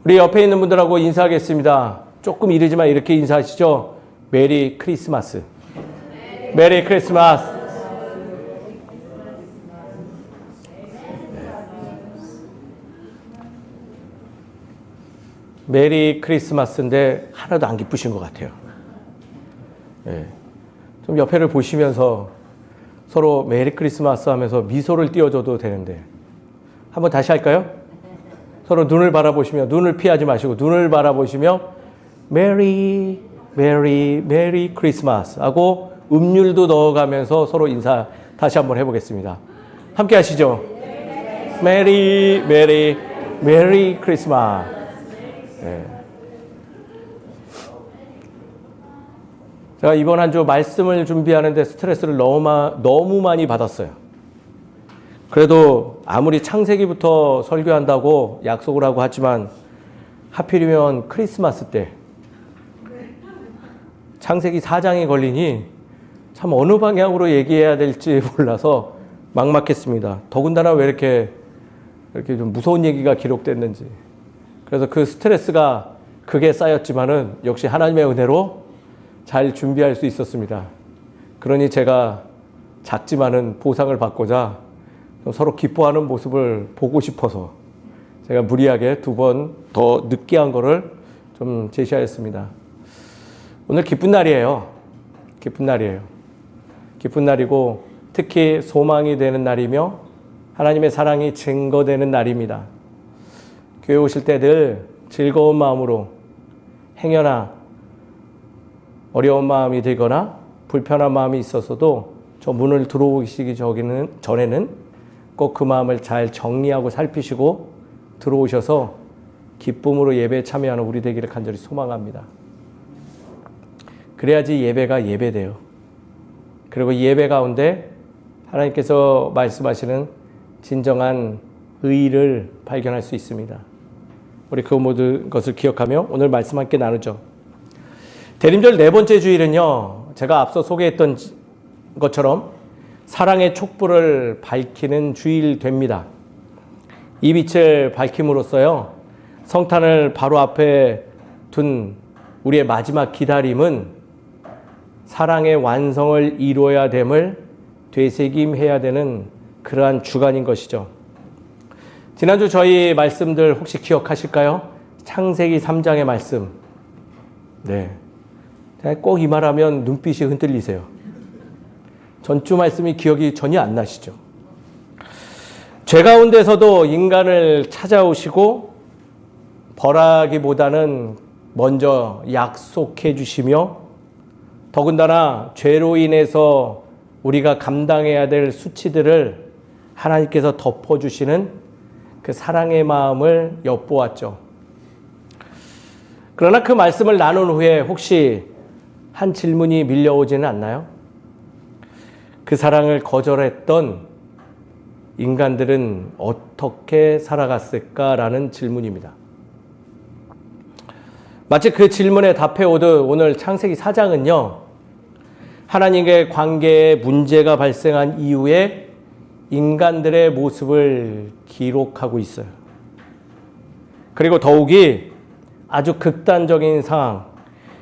우리 옆에 있는 분들하고 인사하겠습니다. 조금 이르지만 이렇게 인사하시죠. 메리 크리스마스. 메리 크리스마스. 메리 크리스마스인데 하나도 안 기쁘신 것 같아요. 네. 좀 옆에를 보시면서 서로 메리 크리스마스 하면서 미소를 띄워줘도 되는데 한번 다시 할까요? 서로 눈을 바라보시며 눈을 피하지 마시고 눈을 바라보시며 메리 메리 메리 크리스마스 하고 음률도 넣어가면서 서로 인사 다시 한번 해보겠습니다. 함께 하시죠. 메리 메리 메리 크리스마스. 네. 제가 이번 한 주 말씀을 준비하는데 스트레스를 너무 많이 받았어요. 그래도 아무리 창세기부터 설교한다고 약속을 하고 하지만 하필이면 크리스마스 때 창세기 4장이 걸리니 참 어느 방향으로 얘기해야 될지 몰라서 막막했습니다. 더군다나 왜 이렇게 좀 무서운 얘기가 기록됐는지. 그래서 그 스트레스가 극에 쌓였지만은 역시 하나님의 은혜로 잘 준비할 수 있었습니다. 그러니 제가 작지만은 보상을 받고자 서로 기뻐하는 모습을 보고 싶어서 제가 무리하게 2번 더 늦게 한 거를 좀 제시하였습니다. 오늘 기쁜 날이에요. 기쁜 날이에요. 기쁜 날이고 특히 소망이 되는 날이며 하나님의 사랑이 증거되는 날입니다. 교회 오실 때 늘 즐거운 마음으로 행여나 어려운 마음이 들거나 불편한 마음이 있었어도 저 문을 들어오시기 전에는 꼭 그 마음을 잘 정리하고 살피시고 들어오셔서 기쁨으로 예배에 참여하는 우리 되기를 간절히 소망합니다. 그래야지 예배가 예배돼요. 그리고 예배 가운데 하나님께서 말씀하시는 진정한 의의를 발견할 수 있습니다. 우리 그 모든 것을 기억하며 오늘 말씀 함께 나누죠. 대림절 4번째 주일은요, 제가 앞서 소개했던 것처럼 사랑의 촛불을 밝히는 주일 됩니다. 이 빛을 밝힘으로써요, 성탄을 바로 앞에 둔 우리의 마지막 기다림은 사랑의 완성을 이루어야 됨을 되새김해야 되는 그러한 주간인 것이죠. 지난주 저희 말씀들 혹시 기억하실까요? 창세기 3장의 말씀. 네. 꼭 이 말하면 눈빛이 흔들리세요. 전주 말씀이 기억이 전혀 안 나시죠? 죄 가운데서도 인간을 찾아오시고 벌하기보다는 먼저 약속해 주시며 더군다나 죄로 인해서 우리가 감당해야 될 수치들을 하나님께서 덮어주시는 그 사랑의 마음을 엿보았죠. 그러나 그 말씀을 나눈 후에 혹시 한 질문이 밀려오지는 않나요? 그 사랑을 거절했던 인간들은 어떻게 살아갔을까라는 질문입니다. 마치 그 질문에 답해 오듯 오늘 창세기 4장은요, 하나님과의 관계에 문제가 발생한 이후에 인간들의 모습을 기록하고 있어요. 그리고 더욱이 아주 극단적인 상황,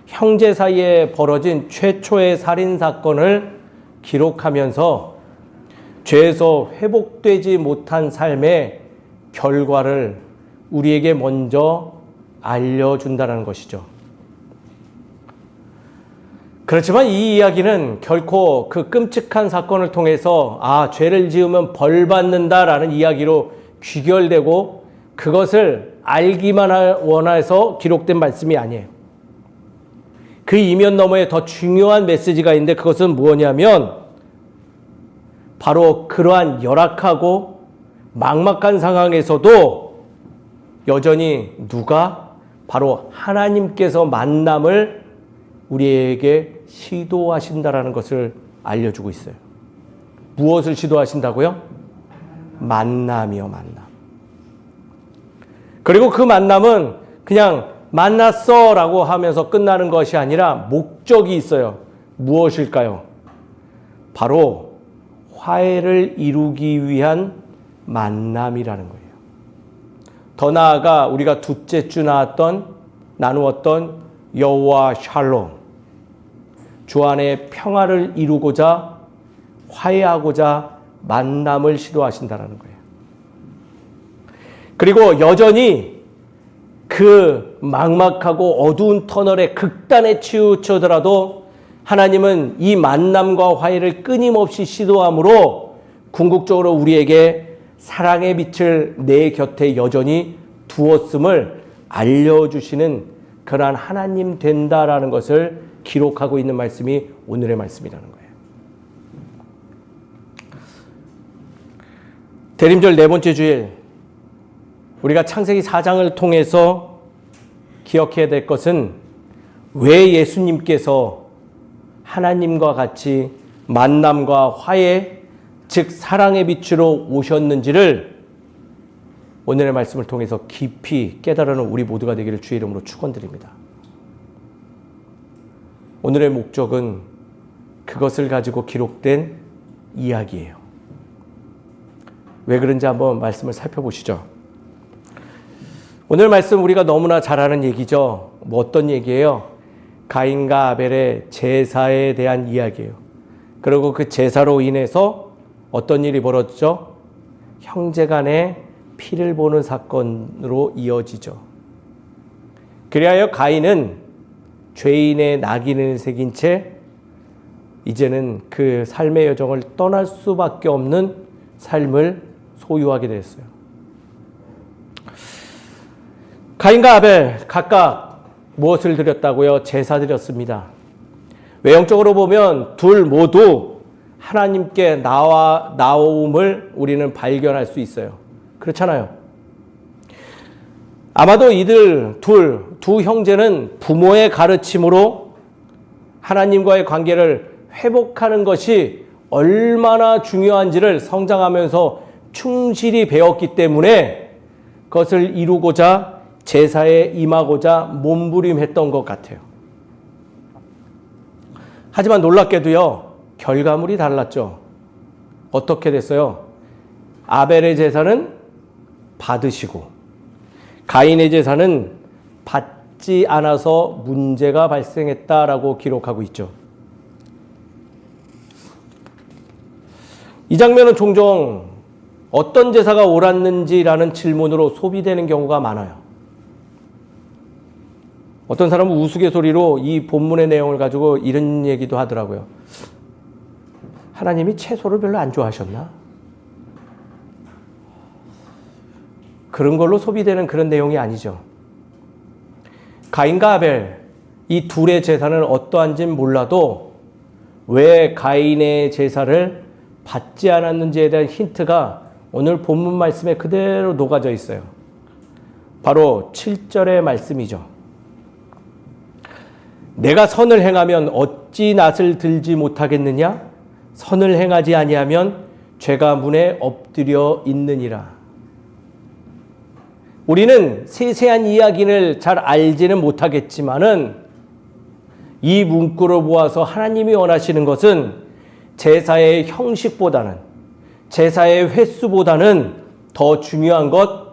형제 사이에 벌어진 최초의 살인 사건을 기록하면서 죄에서 회복되지 못한 삶의 결과를 우리에게 먼저 알려준다는 것이죠. 그렇지만 이 이야기는 결코 그 끔찍한 사건을 통해서 죄를 지으면 벌 받는다라는 이야기로 귀결되고 그것을 알기만 원해서 기록된 말씀이 아니에요. 그 이면 너머에 더 중요한 메시지가 있는데 그것은 뭐냐면 바로 그러한 열악하고 막막한 상황에서도 여전히 누가? 바로 하나님께서 만남을 우리에게 시도하신다라는 것을 알려주고 있어요. 무엇을 시도하신다고요? 만남이요, 만남. 그리고 그 만남은 그냥 만났어 라고 하면서 끝나는 것이 아니라 목적이 있어요. 무엇일까요? 바로 화해를 이루기 위한 만남이라는 거예요. 더 나아가 우리가 둘째 주 나누었던 여호와 샬롬, 주 안에 평화를 이루고자 화해하고자 만남을 시도하신다라는 거예요. 그리고 여전히 그 막막하고 어두운 터널의 극단에 치우쳐더라도 하나님은 이 만남과 화해를 끊임없이 시도함으로 궁극적으로 우리에게 사랑의 빛을 내 곁에 여전히 두었음을 알려주시는 그러한 하나님 된다라는 것을 기록하고 있는 말씀이 오늘의 말씀이라는 거예요. 대림절 네 번째 주일, 우리가 창세기 4장을 통해서 기억해야 될 것은 왜 예수님께서 하나님과 같이 만남과 화해, 즉 사랑의 빛으로 오셨는지를 오늘의 말씀을 통해서 깊이 깨달으는 우리 모두가 되기를 주의 이름으로 축원드립니다. 오늘의 목적은 그것을 가지고 기록된 이야기예요. 왜 그런지 한번 말씀을 살펴보시죠. 오늘 말씀 우리가 너무나 잘 아는 얘기죠. 뭐 어떤 얘기예요? 가인과 아벨의 제사에 대한 이야기예요. 그리고 그 제사로 인해서 어떤 일이 벌어지죠? 형제 간에 피를 보는 사건으로 이어지죠. 그리하여 가인은 죄인의 낙인을 새긴 채 이제는 그 삶의 여정을 떠날 수밖에 없는 삶을 소유하게 됐어요. 가인과 아벨 각각 무엇을 드렸다고요? 제사 드렸습니다. 외형적으로 보면 둘 모두 하나님께 나옴을 우리는 발견할 수 있어요. 그렇잖아요. 아마도 이들 두 형제는 부모의 가르침으로 하나님과의 관계를 회복하는 것이 얼마나 중요한지를 성장하면서 충실히 배웠기 때문에 그것을 이루고자 제사에 임하고자 몸부림했던 것 같아요. 하지만 놀랍게도요, 결과물이 달랐죠. 어떻게 됐어요? 아벨의 제사는 받으시고 가인의 제사는 받지 않아서 문제가 발생했다라고 기록하고 있죠. 이 장면은 종종 어떤 제사가 옳았는지라는 질문으로 소비되는 경우가 많아요. 어떤 사람은 우스갯소리로 이 본문의 내용을 가지고 이런 얘기도 하더라고요. 하나님이 채소를 별로 안 좋아하셨나? 그런 걸로 소비되는 그런 내용이 아니죠. 가인과 아벨, 이 둘의 제사는 어떠한지는 몰라도 왜 가인의 제사를 받지 않았는지에 대한 힌트가 오늘 본문 말씀에 그대로 녹아져 있어요. 바로 7절의 말씀이죠. 내가 선을 행하면 어찌 낯을 들지 못하겠느냐? 선을 행하지 아니하면 죄가 문에 엎드려 있느니라. 우리는 세세한 이야기를 잘 알지는 못하겠지만은 이 문구를 보아서 하나님이 원하시는 것은 제사의 형식보다는, 제사의 횟수보다는 더 중요한 것,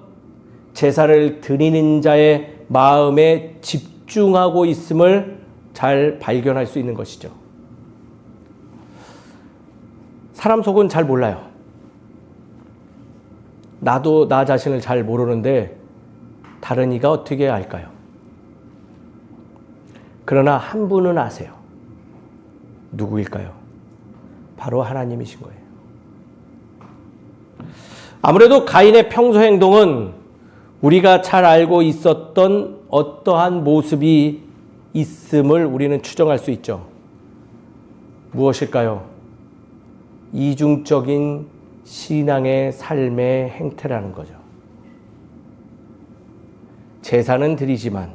제사를 드리는 자의 마음에 집중하고 있음을 잘 발견할 수 있는 것이죠. 사람 속은 잘 몰라요. 나도 나 자신을 잘 모르는데 다른 이가 어떻게 알까요? 그러나 한 분은 아세요. 누구일까요? 바로 하나님이신 거예요. 아무래도 가인의 평소 행동은 우리가 잘 알고 있었던 어떠한 모습이 있음을 우리는 추정할 수 있죠. 무엇일까요? 이중적인 신앙의 삶의 행태라는 거죠. 제사는 드리지만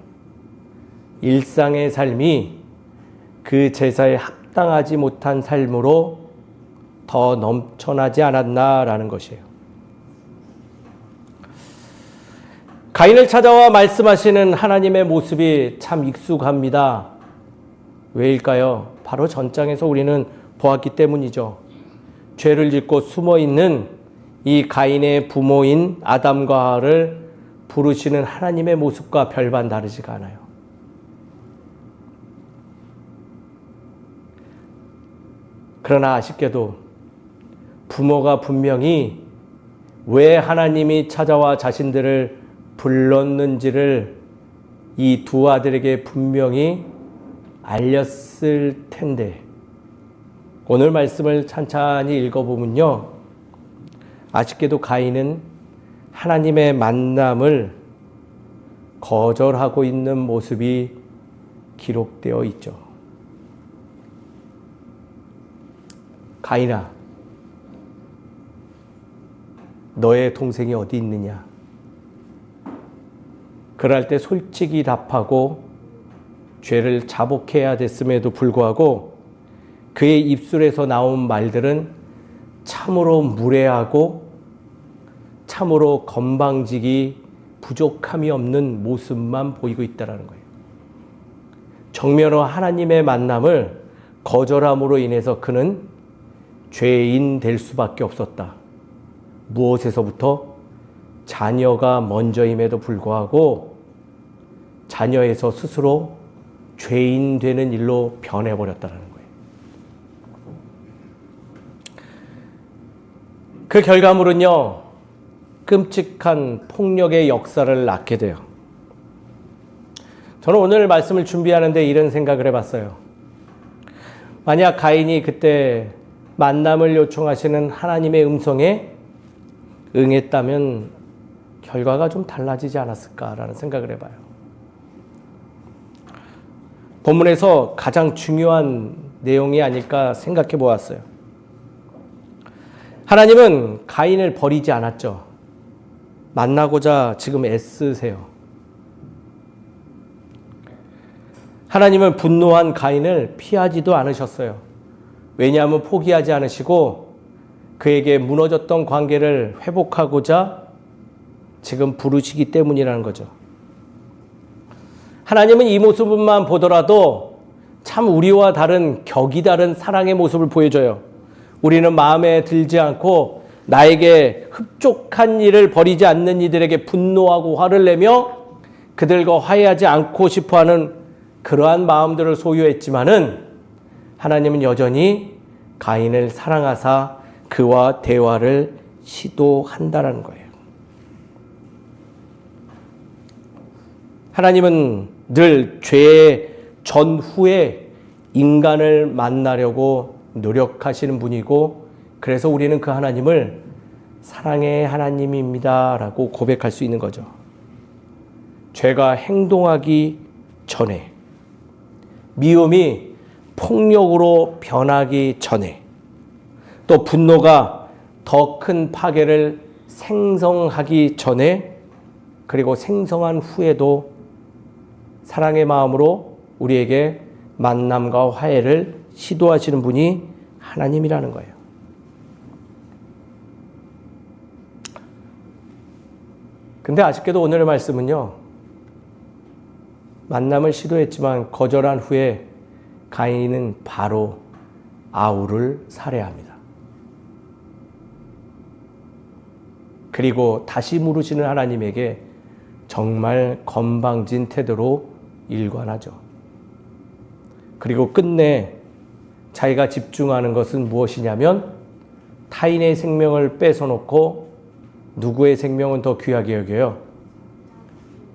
일상의 삶이 그 제사에 합당하지 못한 삶으로 더 넘쳐나지 않았나라는 것이에요. 가인을 찾아와 말씀하시는 하나님의 모습이 참 익숙합니다. 왜일까요? 바로 전장에서 우리는 보았기 때문이죠. 죄를 짓고 숨어있는 이 가인의 부모인 아담과 하와를 부르시는 하나님의 모습과 별반 다르지가 않아요. 그러나 아쉽게도 부모가 분명히 왜 하나님이 찾아와 자신들을 불렀는지를 이 두 아들에게 분명히 알렸을 텐데, 오늘 말씀을 찬찬히 읽어보면요, 아쉽게도 가인은 하나님의 만남을 거절하고 있는 모습이 기록되어 있죠. 가인아, 너의 동생이 어디 있느냐? 그럴 때 솔직히 답하고 죄를 자복해야 됐음에도 불구하고 그의 입술에서 나온 말들은 참으로 무례하고 참으로 건방지기 부족함이 없는 모습만 보이고 있다는 거예요. 정면으로 하나님의 만남을 거절함으로 인해서 그는 죄인 될 수밖에 없었다. 무엇에서부터? 자녀가 먼저임에도 불구하고 자녀에서 스스로 죄인 되는 일로 변해버렸다는 거예요. 그 결과물은요, 끔찍한 폭력의 역사를 낳게 돼요. 저는 오늘 말씀을 준비하는데 이런 생각을 해봤어요. 만약 가인이 그때 만남을 요청하시는 하나님의 음성에 응했다면 결과가 좀 달라지지 않았을까라는 생각을 해봐요. 본문에서 가장 중요한 내용이 아닐까 생각해 보았어요. 하나님은 가인을 버리지 않았죠. 만나고자 지금 애쓰세요. 하나님은 분노한 가인을 피하지도 않으셨어요. 왜냐하면 포기하지 않으시고 그에게 무너졌던 관계를 회복하고자 지금 부르시기 때문이라는 거죠. 하나님은 이 모습만 보더라도 참 우리와 다른 격이 다른 사랑의 모습을 보여줘요. 우리는 마음에 들지 않고 나에게 흡족한 일을 버리지 않는 이들에게 분노하고 화를 내며 그들과 화해하지 않고 싶어하는 그러한 마음들을 소유했지만은 하나님은 여전히 가인을 사랑하사 그와 대화를 시도한다는 거예요. 하나님은 늘 죄의 전후에 인간을 만나려고 노력하시는 분이고, 그래서 우리는 그 하나님을 사랑의 하나님입니다 라고 고백할 수 있는 거죠. 죄가 행동하기 전에, 미움이 폭력으로 변하기 전에, 또 분노가 더 큰 파괴를 생성하기 전에, 그리고 생성한 후에도 사랑의 마음으로 우리에게 만남과 화해를 시도하시는 분이 하나님이라는 거예요. 근데 아쉽게도 오늘의 말씀은요, 만남을 시도했지만 거절한 후에 가인은 바로 아우를 살해합니다. 그리고 다시 물으시는 하나님에게 정말 건방진 태도로 일관하죠. 그리고 끝내 자기가 집중하는 것은 무엇이냐면 타인의 생명을 뺏어놓고 누구의 생명은 더 귀하게 여겨요?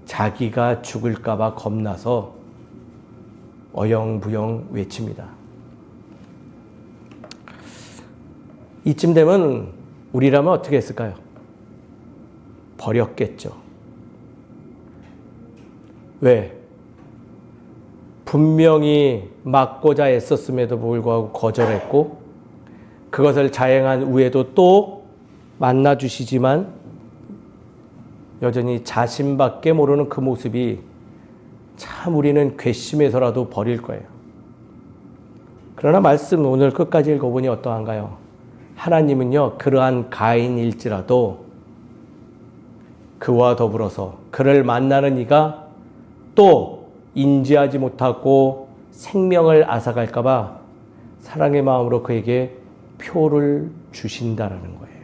자기가 죽을까 봐 겁나서 어영부영 외칩니다. 이쯤 되면 우리라면 어떻게 했을까요? 버렸겠죠. 왜? 분명히 막고자 애썼음에도 불구하고 거절했고, 그것을 자행한 후에도 또 만나주시지만 여전히 자신밖에 모르는 그 모습이 참 우리는 괘씸해서라도 버릴 거예요. 그러나 말씀 오늘 끝까지 읽어보니 어떠한가요? 하나님은요, 그러한 가인일지라도 그와 더불어서 그를 만나는 이가 또 인지하지 못하고 생명을 앗아갈까 봐 사랑의 마음으로 그에게 표를 주신다라는 거예요.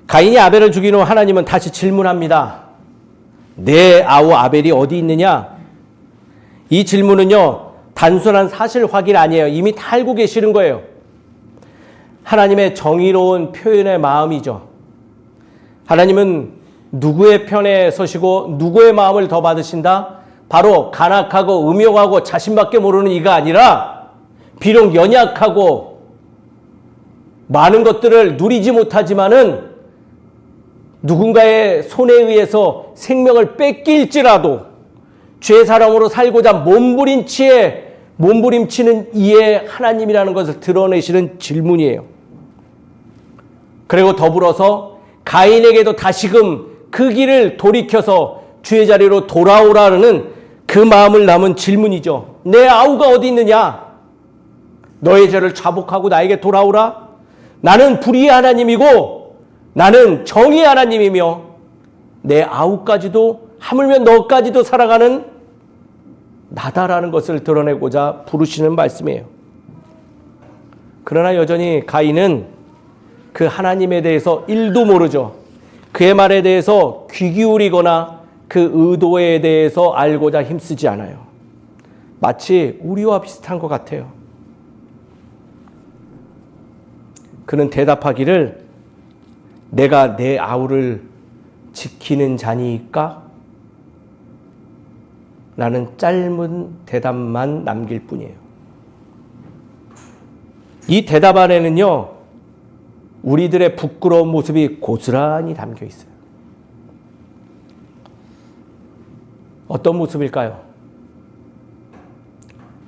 가인이 아벨을 죽인 후 하나님은 다시 질문합니다. 내 아우 아벨이 어디 있느냐? 이 질문은요, 단순한 사실 확인 아니에요. 이미 다 알고 계시는 거예요. 하나님의 정의로운 표현의 마음이죠. 하나님은 누구의 편에 서시고 누구의 마음을 더 받으신다? 바로 간악하고 음욕하고 자신밖에 모르는 이가 아니라 비록 연약하고 많은 것들을 누리지 못하지만은 누군가의 손에 의해서 생명을 뺏길지라도 죄 사람으로 살고자 몸부림치는 이의 하나님이라는 것을 드러내시는 질문이에요. 그리고 더불어서 가인에게도 다시금 그 길을 돌이켜서 주의 자리로 돌아오라는 그 마음을 담은 질문이죠. 내 아우가 어디 있느냐? 너의 죄를 자복하고 나에게 돌아오라. 나는 불의의 하나님이고 나는 정의의 하나님이며 내 아우까지도 하물며 너까지도 사랑하는 나다라는 것을 드러내고자 부르시는 말씀이에요. 그러나 여전히 가인은 그 하나님에 대해서 1도 모르죠. 그의 말에 대해서 귀 기울이거나 그 의도에 대해서 알고자 힘쓰지 않아요. 마치 우리와 비슷한 것 같아요. 그는 대답하기를 내가 내 아우를 지키는 자니까? 라는 짧은 대답만 남길 뿐이에요. 이 대답 안에는요, 우리들의 부끄러운 모습이 고스란히 담겨 있어요. 어떤 모습일까요?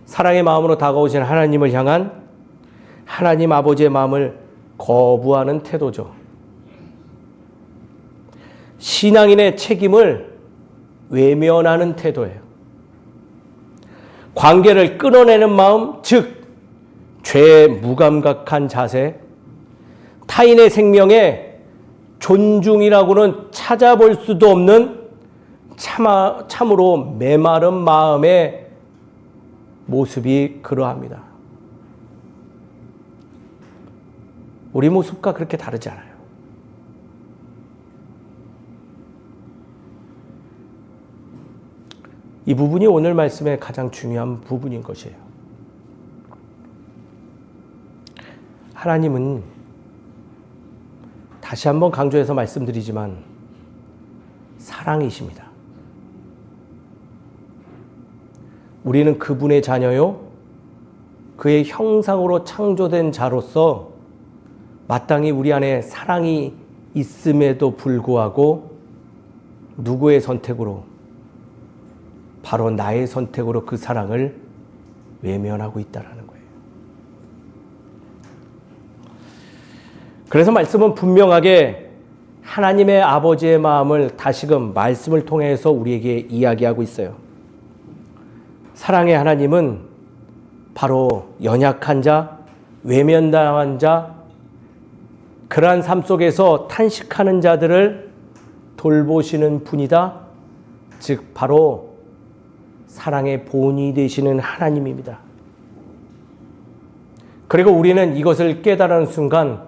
사랑의 마음으로 다가오신 하나님을 향한 하나님 아버지의 마음을 거부하는 태도죠. 신앙인의 책임을 외면하는 태도예요. 관계를 끊어내는 마음, 즉 죄에 무감각한 자세, 타인의 생명에 존중이라고는 찾아볼 수도 없는 참으로 메마른 마음의 모습이 그러합니다. 우리 모습과 그렇게 다르지 않아요. 이 부분이 오늘 말씀의 가장 중요한 부분인 것이에요. 하나님은 다시 한번 강조해서 말씀드리지만 사랑이십니다. 우리는 그분의 자녀요, 그의 형상으로 창조된 자로서 마땅히 우리 안에 사랑이 있음에도 불구하고 누구의 선택으로? 바로 나의 선택으로 그 사랑을 외면하고 있다는 거예요. 그래서 말씀은 분명하게 하나님의 아버지의 마음을 다시금 말씀을 통해서 우리에게 이야기하고 있어요. 사랑의 하나님은 바로 연약한 자, 외면당한 자, 그러한 삶 속에서 탄식하는 자들을 돌보시는 분이다. 즉 바로 사랑의 본이 되시는 하나님입니다. 그리고 우리는 이것을 깨달은 순간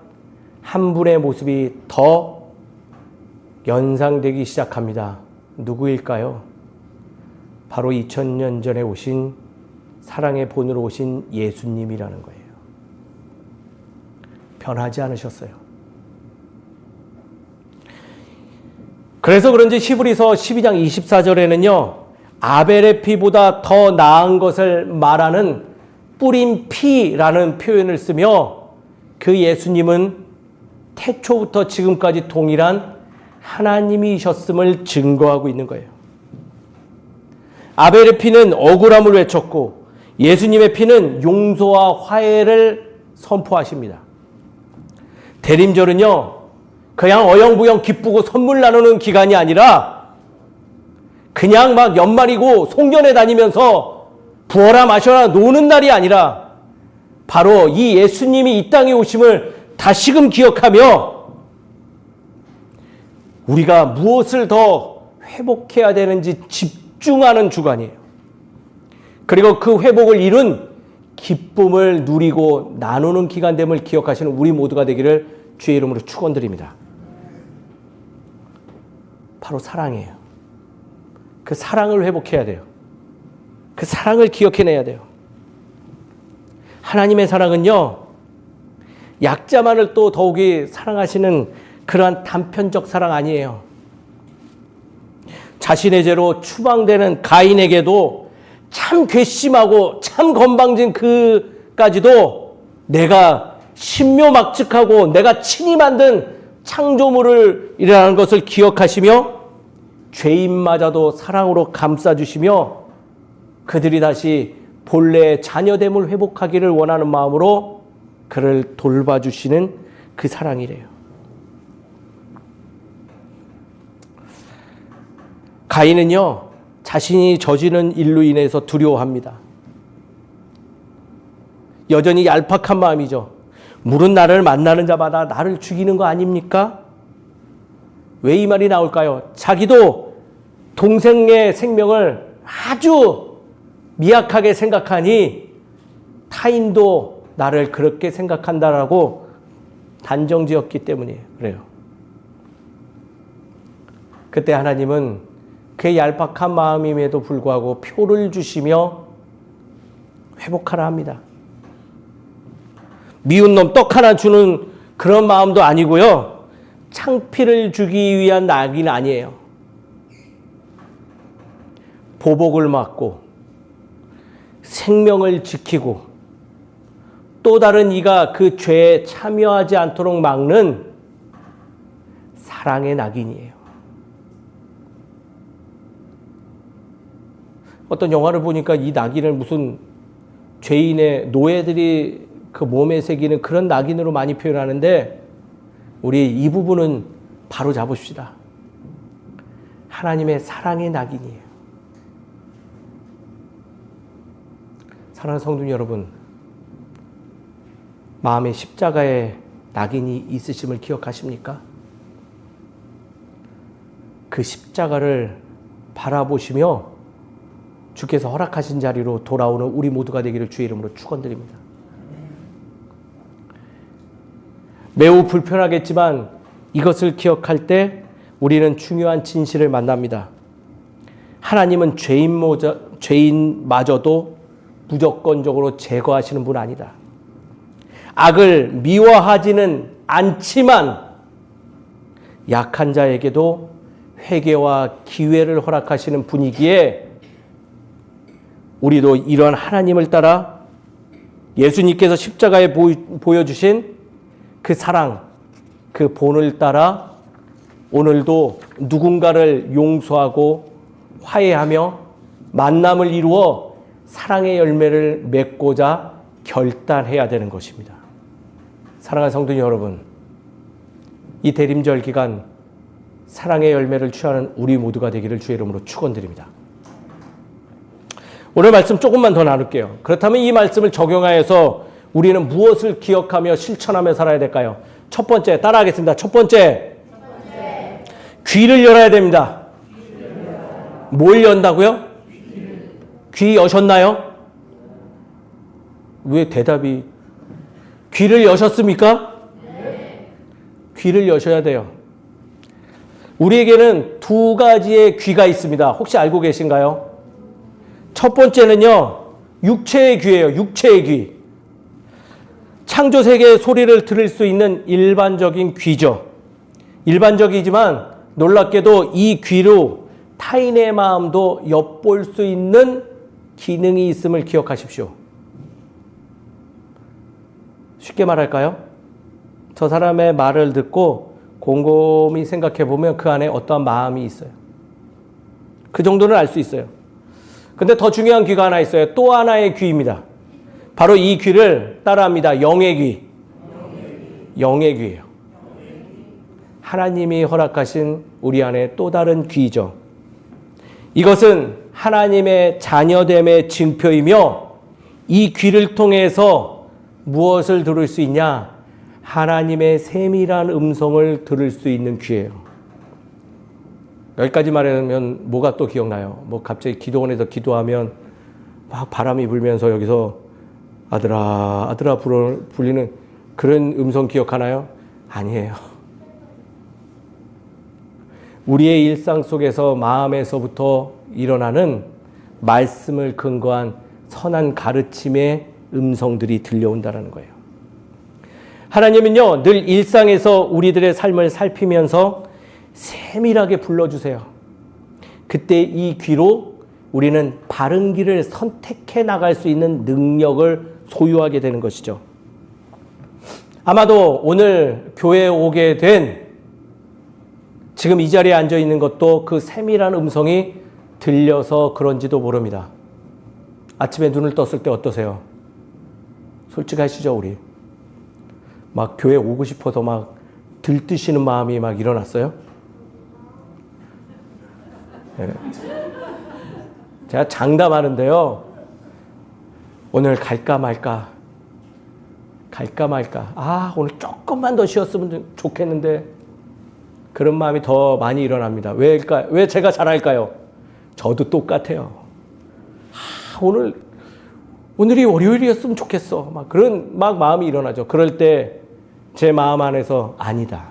한 분의 모습이 더 연상되기 시작합니다. 누구일까요? 바로 2000년 전에 오신 사랑의 본으로 오신 예수님이라는 거예요. 변하지 않으셨어요. 그래서 그런지 히브리서 12장 24절에는요. 아벨의 피보다 더 나은 것을 말하는 뿌린 피라는 표현을 쓰며 그 예수님은 태초부터 지금까지 동일한 하나님이셨음을 증거하고 있는 거예요. 아벨의 피는 억울함을 외쳤고 예수님의 피는 용서와 화해를 선포하십니다. 대림절은요, 그냥 어영부영 기쁘고 선물 나누는 기간이 아니라 그냥 막 연말이고 송년회 다니면서 부어라 마셔라 노는 날이 아니라 바로 이 예수님이 이 땅에 오심을 다시금 기억하며 우리가 무엇을 더 회복해야 되는지 집중하는 주간이에요. 그리고 그 회복을 이룬 기쁨을 누리고 나누는 기간됨을 기억하시는 우리 모두가 되기를 주의 이름으로 축원드립니다. 바로 사랑이에요. 그 사랑을 회복해야 돼요. 그 사랑을 기억해내야 돼요. 하나님의 사랑은요, 약자만을 또 더욱이 사랑하시는 그러한 단편적 사랑 아니에요. 자신의 죄로 추방되는 가인에게도 참 괘씸하고 참 건방진 그까지도 내가 신묘막측하고 내가 친히 만든 창조물을 이라는 것을 기억하시며 죄인마저도 사랑으로 감싸주시며 그들이 다시 본래의 자녀됨을 회복하기를 원하는 마음으로 그를 돌봐주시는 그 사랑이래요. 가인은요, 자신이 저지른 일로 인해서 두려워합니다. 여전히 얄팍한 마음이죠. 물은 나를 만나는 자마다 나를 죽이는 거 아닙니까? 왜 이 말이 나올까요? 자기도 동생의 생명을 아주 미약하게 생각하니 타인도 나를 그렇게 생각한다라고 단정지었기 때문이에요. 그래요. 그때 하나님은 그의 얄팍한 마음임에도 불구하고 표를 주시며 회복하라 합니다. 미운 놈 떡 하나 주는 그런 마음도 아니고요. 창피를 주기 위한 낙인 아니에요. 보복을 막고 생명을 지키고 또 다른 이가 그 죄에 참여하지 않도록 막는 사랑의 낙인이에요. 어떤 영화를 보니까 이 낙인을 무슨 죄인의 노예들이 그 몸에 새기는 그런 낙인으로 많이 표현하는데 우리 이 부분은 바로 잡읍시다. 하나님의 사랑의 낙인이에요. 사랑하는 성도 여러분, 마음에 십자가의 낙인이 있으심을 기억하십니까? 그 십자가를 바라보시며 주께서 허락하신 자리로 돌아오는 우리 모두가 되기를 주의 이름으로 축원드립니다. 매우 불편하겠지만 이것을 기억할 때 우리는 중요한 진실을 만납니다. 하나님은 죄인마저도 무조건적으로 제거하시는 분 아니다. 악을 미워하지는 않지만 약한 자에게도 회개와 기회를 허락하시는 분이기에 우리도 이런 하나님을 따라 예수님께서 십자가에 보여주신 그 사랑, 그 본을 따라 오늘도 누군가를 용서하고 화해하며 만남을 이루어 사랑의 열매를 맺고자 결단해야 되는 것입니다. 사랑하는 성도 여러분, 이 대림절 기간 사랑의 열매를 취하는 우리 모두가 되기를 주의 이름으로 축원드립니다. 오늘 말씀 조금만 더 나눌게요. 그렇다면 이 말씀을 적용하여서 우리는 무엇을 기억하며 실천하며 살아야 될까요? 첫 번째, 따라하겠습니다. 첫 번째. 귀를 열어야 됩니다. 뭘 연다고요? 귀 여셨나요? 왜 대답이 귀를 여셨습니까? 귀를 여셔야 돼요. 우리에게는 두 가지의 귀가 있습니다. 혹시 알고 계신가요? 첫 번째는요, 육체의 귀예요. 육체의 귀. 창조 세계의 소리를 들을 수 있는 일반적인 귀죠. 일반적이지만 놀랍게도 이 귀로 타인의 마음도 엿볼 수 있는 기능이 있음을 기억하십시오. 쉽게 말할까요? 저 사람의 말을 듣고 곰곰이 생각해 보면 그 안에 어떠한 마음이 있어요. 그 정도는 알 수 있어요. 근데 더 중요한 귀가 하나 있어요. 또 하나의 귀입니다. 바로 이 귀를 따라합니다. 영의 귀. 영의 귀예요. 하나님이 허락하신 우리 안에 또 다른 귀죠. 이것은 하나님의 자녀됨의 증표이며 이 귀를 통해서 무엇을 들을 수 있냐? 하나님의 세밀한 음성을 들을 수 있는 귀예요. 여기까지 말하면 뭐가 또 기억나요? 뭐 갑자기 기도원에서 기도하면 막 바람이 불면서 여기서 아들아 아들아 불리는 그런 음성 기억하나요? 아니에요. 우리의 일상 속에서 마음에서부터 일어나는 말씀을 근거한 선한 가르침의 음성들이 들려온다는 거예요. 하나님은요, 늘 일상에서 우리들의 삶을 살피면서 세밀하게 불러주세요. 그때 이 귀로 우리는 바른 길을 선택해 나갈 수 있는 능력을 소유하게 되는 것이죠. 아마도 오늘 교회에 오게 된 지금 이 자리에 앉아 있는 것도 그 세밀한 음성이 들려서 그런지도 모릅니다. 아침에 눈을 떴을 때 어떠세요? 솔직하시죠, 우리? 막 교회 오고 싶어서 막 들뜨시는 마음이 막 일어났어요? 네. 제가 장담하는데요. 오늘 갈까 말까. 오늘 조금만 더 쉬었으면 좋겠는데. 그런 마음이 더 많이 일어납니다. 왜일까? 왜 제가 잘할까요? 저도 똑같아요. 오늘이 월요일이었으면 좋겠어. 막 그런 마음이 일어나죠. 그럴 때 제 마음 안에서 아니다.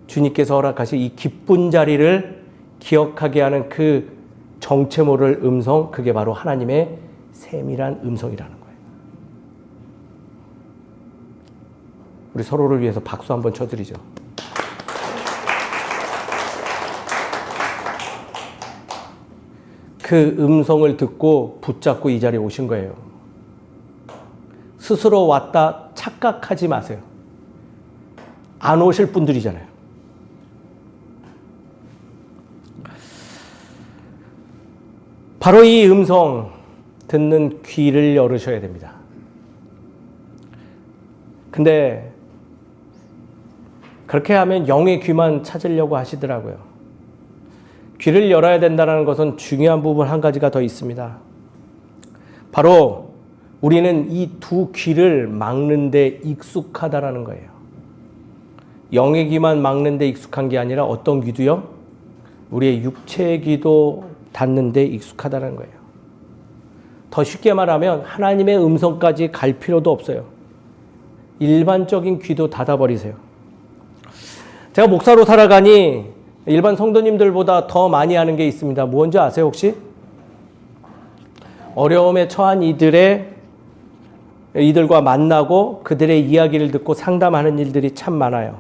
주님께서 허락하신 이 기쁜 자리를 기억하게 하는 그 정체 모를 음성, 그게 바로 하나님의 세밀한 음성이라는 거예요. 우리 서로를 위해서 박수 한번 쳐드리죠. 그 음성을 듣고 붙잡고 이 자리에 오신 거예요. 스스로 왔다 착각하지 마세요. 안 오실 분들이잖아요. 바로 이 음성 듣는 귀를 열으셔야 됩니다. 근데 그렇게 하면 영의 귀만 찾으려고 하시더라고요. 귀를 열어야 된다는 것은 중요한 부분 한 가지가 더 있습니다. 바로 우리는 이 두 귀를 막는 데 익숙하다라는 거예요. 영의 귀만 막는 데 익숙한 게 아니라 어떤 귀도요? 우리의 육체의 귀도 닫는 데 익숙하다는 거예요. 더 쉽게 말하면 하나님의 음성까지 갈 필요도 없어요. 일반적인 귀도 닫아버리세요. 제가 목사로 살아가니 일반 성도님들보다 더 많이 하는 게 있습니다. 뭔지 아세요, 혹시? 어려움에 처한 이들과 만나고 그들의 이야기를 듣고 상담하는 일들이 참 많아요.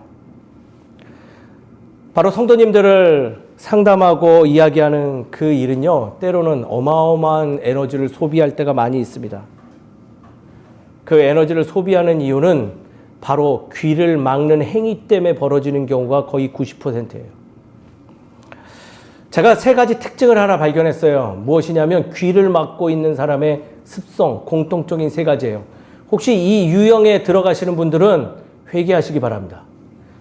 바로 성도님들을 상담하고 이야기하는 그 일은요, 때로는 어마어마한 에너지를 소비할 때가 많이 있습니다. 그 에너지를 소비하는 이유는 바로 귀를 막는 행위 때문에 벌어지는 경우가 거의 90%예요. 제가 세 가지 특징을 하나 발견했어요. 무엇이냐면 귀를 막고 있는 사람의 습성, 공통적인 세 가지예요. 혹시 이 유형에 들어가시는 분들은 회개하시기 바랍니다.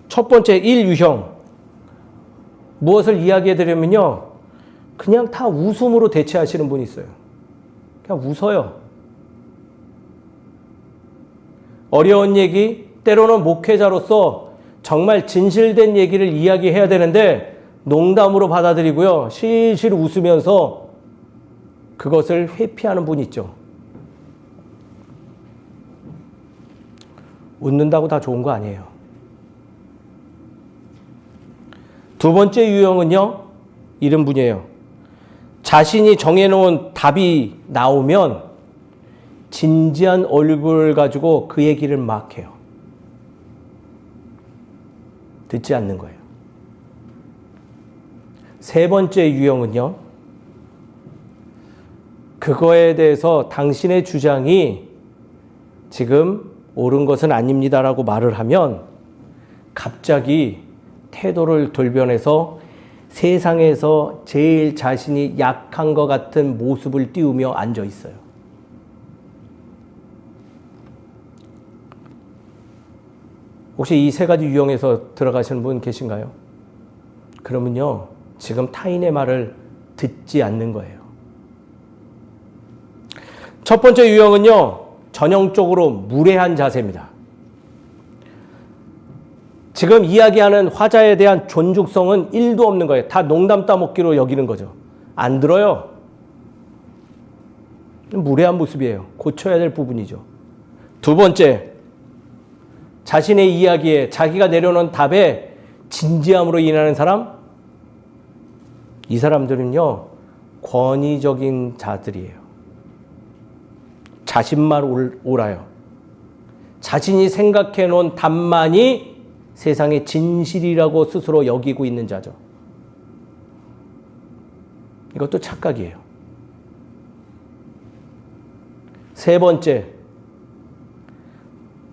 첫 번째, 1유형. 무엇을 이야기해 드리면요, 그냥 다 웃음으로 대체하시는 분이 있어요. 그냥 웃어요. 어려운 얘기, 때로는 목회자로서 정말 진실된 얘기를 이야기해야 되는데 농담으로 받아들이고요, 실실 웃으면서 그것을 회피하는 분이 있죠. 웃는다고 다 좋은 거 아니에요. 두 번째 유형은요, 이런 분이에요. 자신이 정해놓은 답이 나오면 진지한 얼굴을 가지고 그 얘기를 막 해요. 듣지 않는 거예요. 세 번째 유형은요, 그거에 대해서 당신의 주장이 지금 옳은 것은 아닙니다라고 말을 하면 갑자기 태도를 돌변해서 세상에서 제일 자신이 약한 것 같은 모습을 띄우며 앉아 있어요. 혹시 이 세 가지 유형에서 들어가시는 분 계신가요? 그러면요, 지금 타인의 말을 듣지 않는 거예요. 첫 번째 유형은요, 전형적으로 무례한 자세입니다. 지금 이야기하는 화자에 대한 존중성은 1도 없는 거예요. 다 농담 따먹기로 여기는 거죠. 안 들어요. 무례한 모습이에요. 고쳐야 될 부분이죠. 두 번째, 자신의 이야기에, 자기가 내려놓은 답에 진지함으로 인하는 사람, 이 사람들은요, 권위적인 자들이에요. 자신만 옳아요. 자신이 생각해 놓은 답만이 세상의 진실이라고 스스로 여기고 있는 자죠. 이것도 착각이에요. 세 번째,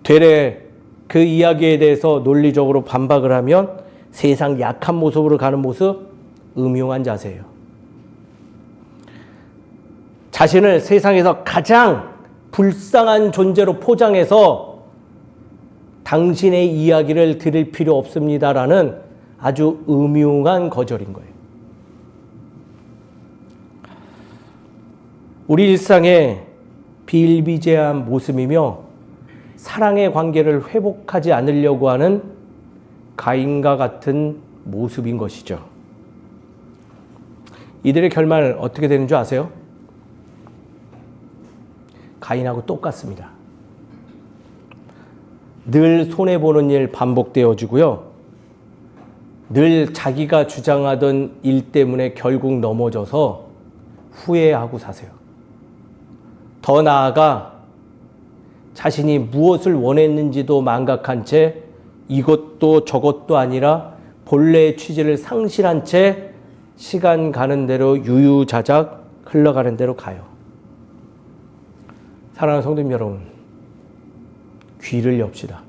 되레 그 이야기에 대해서 논리적으로 반박을 하면 세상 약한 모습으로 가는 모습, 음흉한 자세예요. 자신을 세상에서 가장 불쌍한 존재로 포장해서 당신의 이야기를 들을 필요 없습니다라는 아주 음흉한 거절인 거예요. 우리 일상의 비일비재한 모습이며 사랑의 관계를 회복하지 않으려고 하는 가인과 같은 모습인 것이죠. 이들의 결말 어떻게 되는 줄 아세요? 가인하고 똑같습니다. 늘 손해보는 일 반복되어지고요. 늘 자기가 주장하던 일 때문에 결국 넘어져서 후회하고 사세요. 더 나아가 자신이 무엇을 원했는지도 망각한 채 이것도 저것도 아니라 본래의 취지를 상실한 채 시간 가는 대로 유유자작 흘러가는 대로 가요. 사랑하는 성도님 여러분, 귀를 엽시다.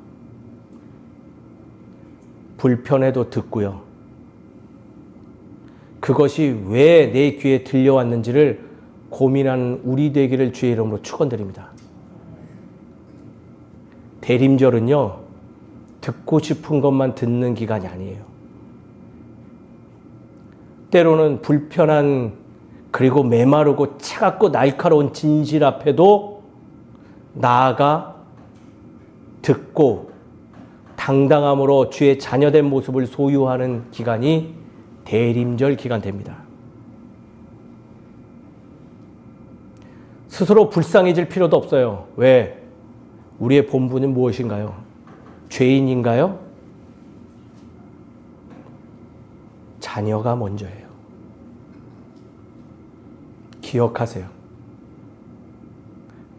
불편해도 듣고요. 그것이 왜 내 귀에 들려왔는지를 고민하는 우리 되기를 주의 이름으로 축원드립니다. 대림절은요, 듣고 싶은 것만 듣는 기간이 아니에요. 때로는 불편한, 그리고 메마르고 차갑고 날카로운 진실 앞에도 나아가 듣고 당당함으로 주의 자녀된 모습을 소유하는 기간이 대림절 기간 됩니다. 스스로 불쌍해질 필요도 없어요. 왜? 우리의 본분은 무엇인가요? 죄인인가요? 자녀가 먼저예요. 기억하세요.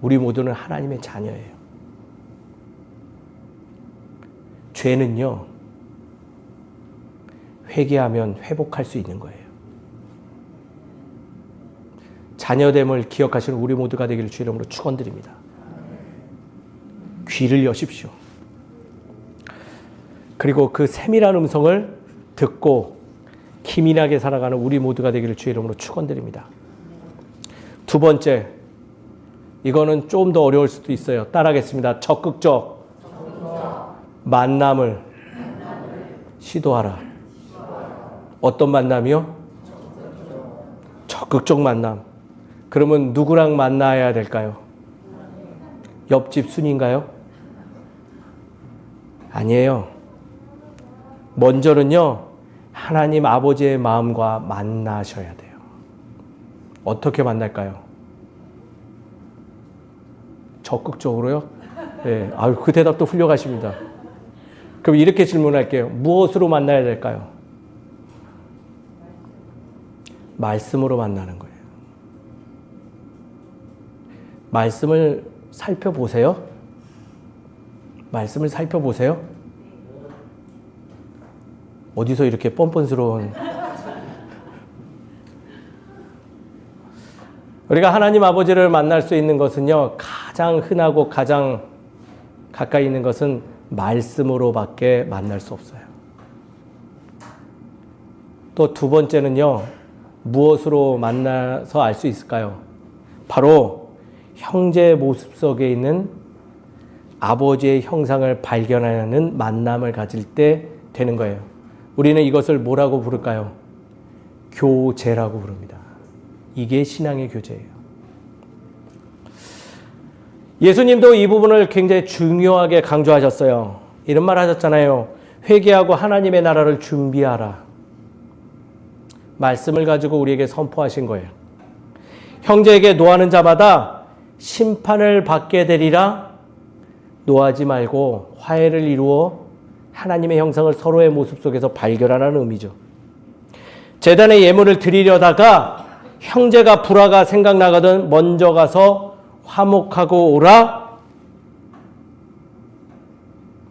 우리 모두는 하나님의 자녀예요. 죄는요, 회개하면 회복할 수 있는 거예요. 자녀됨을 기억하시는 우리 모두가 되기를 주 이름으로 축원드립니다. 귀를 여십시오. 그리고 그 세밀한 음성을 듣고 기민하게 살아가는 우리 모두가 되기를 주 이름으로 축원드립니다. 두 번째, 이거는 좀 더 어려울 수도 있어요. 따라하겠습니다. 적극적 만남을 시도하라. 어떤 만남이요? 적극적 만남. 그러면 누구랑 만나야 될까요? 옆집 순인가요? 아니에요. 먼저는요, 하나님 아버지의 마음과 만나셔야 돼요. 어떻게 만날까요? 적극적으로요? 네. 아유, 그 대답도 훌륭하십니다. 그럼 이렇게 질문할게요. 무엇으로 만나야 될까요? 말씀으로 만나는 거예요. 말씀을 살펴보세요. 말씀을 살펴보세요. 어디서 이렇게 뻔뻔스러운. 우리가 하나님 아버지를 만날 수 있는 것은요, 가장 흔하고 가장 가까이 있는 것은 말씀으로밖에 만날 수 없어요. 또 두 번째는요, 무엇으로 만나서 알 수 있을까요? 바로 형제의 모습 속에 있는 아버지의 형상을 발견하는 만남을 가질 때 되는 거예요. 우리는 이것을 뭐라고 부를까요? 교제라고 부릅니다. 이게 신앙의 교제예요. 예수님도 이 부분을 굉장히 중요하게 강조하셨어요. 이런 말 하셨잖아요. 회개하고 하나님의 나라를 준비하라. 말씀을 가지고 우리에게 선포하신 거예요. 형제에게 노하는 자마다 심판을 받게 되리라. 노하지 말고 화해를 이루어 하나님의 형상을 서로의 모습 속에서 발견하라는 의미죠. 제단에 예물을 드리려다가 형제가 불화가 생각나거든 먼저 가서 화목하고 오라.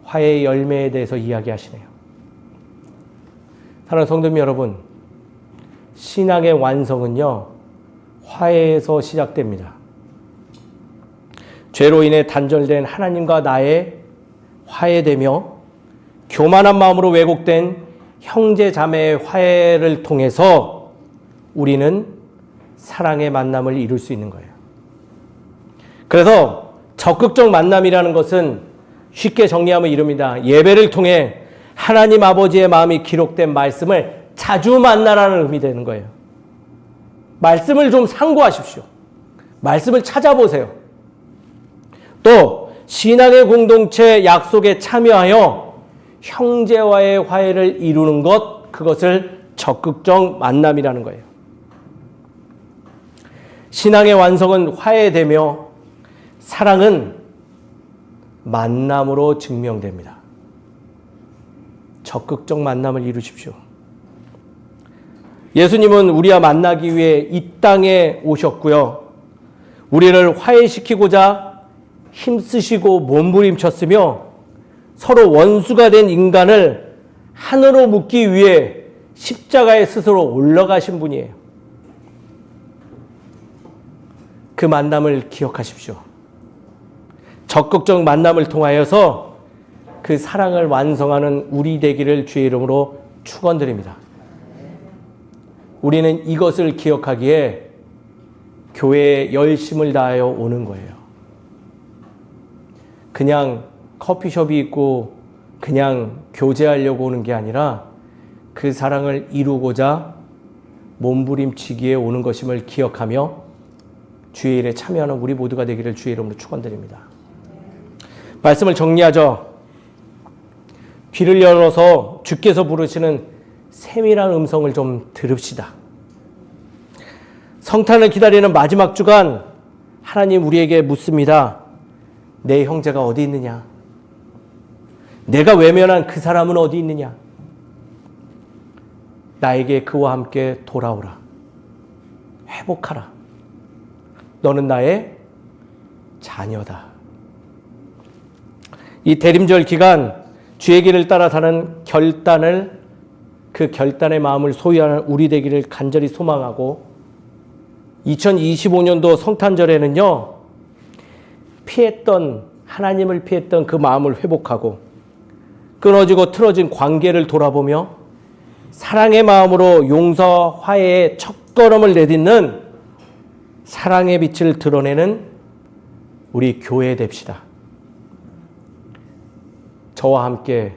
화해의 열매에 대해서 이야기하시네요. 사랑하는 성도님 여러분, 신앙의 완성은요, 화해에서 시작됩니다. 죄로 인해 단절된 하나님과 나의 화해되며 교만한 마음으로 왜곡된 형제 자매의 화해를 통해서 우리는 사랑의 만남을 이룰 수 있는 거예요. 그래서 적극적 만남이라는 것은 쉽게 정리하면 이릅니다. 예배를 통해 하나님 아버지의 마음이 기록된 말씀을 자주 만나라는 의미 되는 거예요. 말씀을 좀 상고하십시오. 말씀을 찾아보세요. 또 신앙의 공동체 약속에 참여하여 형제와의 화해를 이루는 것, 그것을 적극적 만남이라는 거예요. 신앙의 완성은 화해되며 사랑은 만남으로 증명됩니다. 적극적 만남을 이루십시오. 예수님은 우리와 만나기 위해 이 땅에 오셨고요. 우리를 화해시키고자 힘쓰시고 몸부림쳤으며 서로 원수가 된 인간을 하나로 묶기 위해 십자가에 스스로 올라가신 분이에요. 그 만남을 기억하십시오. 적극적 만남을 통하여서 그 사랑을 완성하는 우리 되기를 주의 이름으로 축원드립니다. 우리는 이것을 기억하기에 교회에 열심을 다하여 오는 거예요. 그냥 커피숍이 있고 그냥 교제하려고 오는 게 아니라 그 사랑을 이루고자 몸부림치기에 오는 것임을 기억하며 주의 일에 참여하는 우리 모두가 되기를 주의 이름으로 축원드립니다. 말씀을 정리하죠. 귀를 열어서 주께서 부르시는 세밀한 음성을 좀 들읍시다. 성탄을 기다리는 마지막 주간 하나님 우리에게 묻습니다. 내 형제가 어디 있느냐? 내가 외면한 그 사람은 어디 있느냐? 나에게 그와 함께 돌아오라. 회복하라. 너는 나의 자녀다. 이 대림절 기간 주의 길을 따라 사는 그 결단의 마음을 소유하는 우리 되기를 간절히 소망하고 2025년도 성탄절에는요, 하나님을 피했던 그 마음을 회복하고 끊어지고 틀어진 관계를 돌아보며 사랑의 마음으로 용서, 화해의 첫걸음을 내딛는 사랑의 빛을 드러내는 우리 교회 됩시다. 저와 함께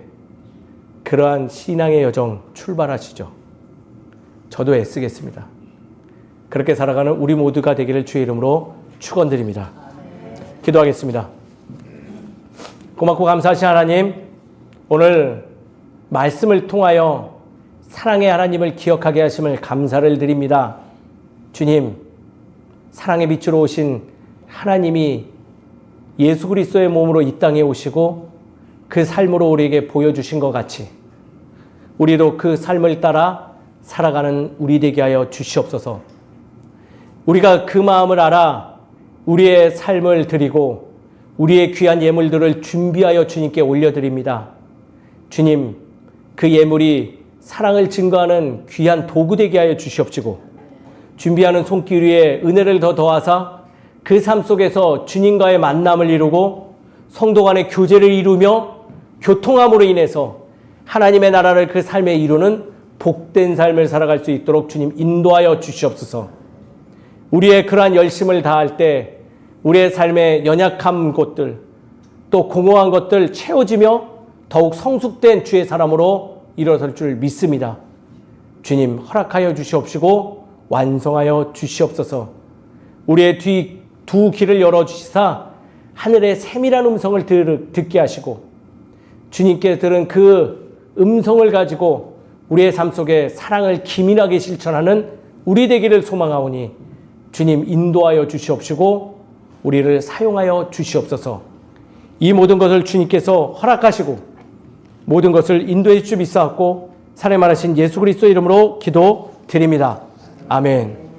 그러한 신앙의 여정 출발하시죠. 저도 애쓰겠습니다. 그렇게 살아가는 우리 모두가 되기를 주의 이름으로 축원드립니다. 기도하겠습니다. 고맙고 감사하신 하나님, 오늘 말씀을 통하여 사랑의 하나님을 기억하게 하심을 감사를 드립니다. 주님, 사랑의 빛으로 오신 하나님이 예수 그리스도의 몸으로 이 땅에 오시고 그 삶으로 우리에게 보여주신 것 같이 우리도 그 삶을 따라 살아가는 우리 되게 하여 주시옵소서. 우리가 그 마음을 알아 우리의 삶을 드리고 우리의 귀한 예물들을 준비하여 주님께 올려드립니다. 주님, 그 예물이 사랑을 증거하는 귀한 도구 되게 하여 주시옵시고 준비하는 손길 위에 은혜를 더 더하사 그 삶 속에서 주님과의 만남을 이루고 성도 간의 교제를 이루며 교통함으로 인해서 하나님의 나라를 그 삶에 이루는 복된 삶을 살아갈 수 있도록 주님 인도하여 주시옵소서. 우리의 그러한 열심을 다할 때 우리의 삶의 연약한 곳들 또 공허한 것들 채워지며 더욱 성숙된 주의 사람으로 일어설 줄 믿습니다. 주님 허락하여 주시옵시고 완성하여 주시옵소서. 우리의 두 귀를 열어주시사 하늘의 세밀한 음성을 듣게 하시고 주님께 들은 그 음성을 가지고 우리의 삶 속에 사랑을 기민하게 실천하는 우리 되기를 소망하오니 주님 인도하여 주시옵시고 우리를 사용하여 주시옵소서. 이 모든 것을 주님께서 허락하시고 모든 것을 인도해 주십사옵고 살해말하신 예수 그리스도 이름으로 기도드립니다. 아멘.